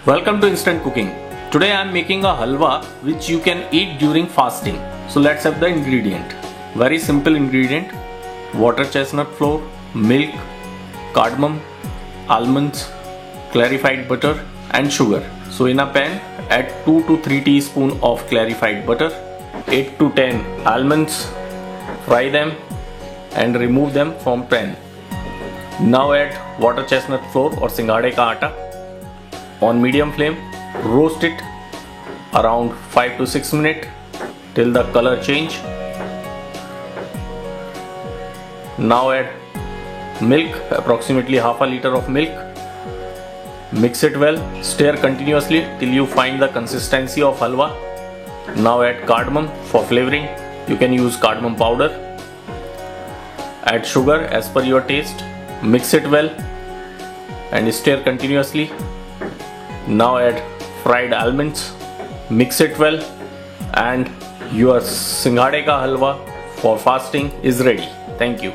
Welcome to Instant Cooking. Today I am making a halwa which you can eat during fasting. So let's have the ingredient. Very simple ingredient: water chestnut flour, milk, cardamom, almonds, clarified butter and sugar. So in a pan add 2 to 3 teaspoons of clarified butter, 8 to 10 almonds, fry them and remove them from pan. Now add water chestnut flour or singhade ka atta. On medium flame, roast it around 5 to 6 minutes till the color change. Now add milk, approximately half a liter of milk. Mix it well, stir continuously till you find the consistency of halwa. Now add cardamom for flavoring. You can use cardamom powder. Add sugar as per your taste. Mix it well and stir continuously. Now add fried almonds, mix it well, and your singhade ka halwa for fasting is ready. Thank you.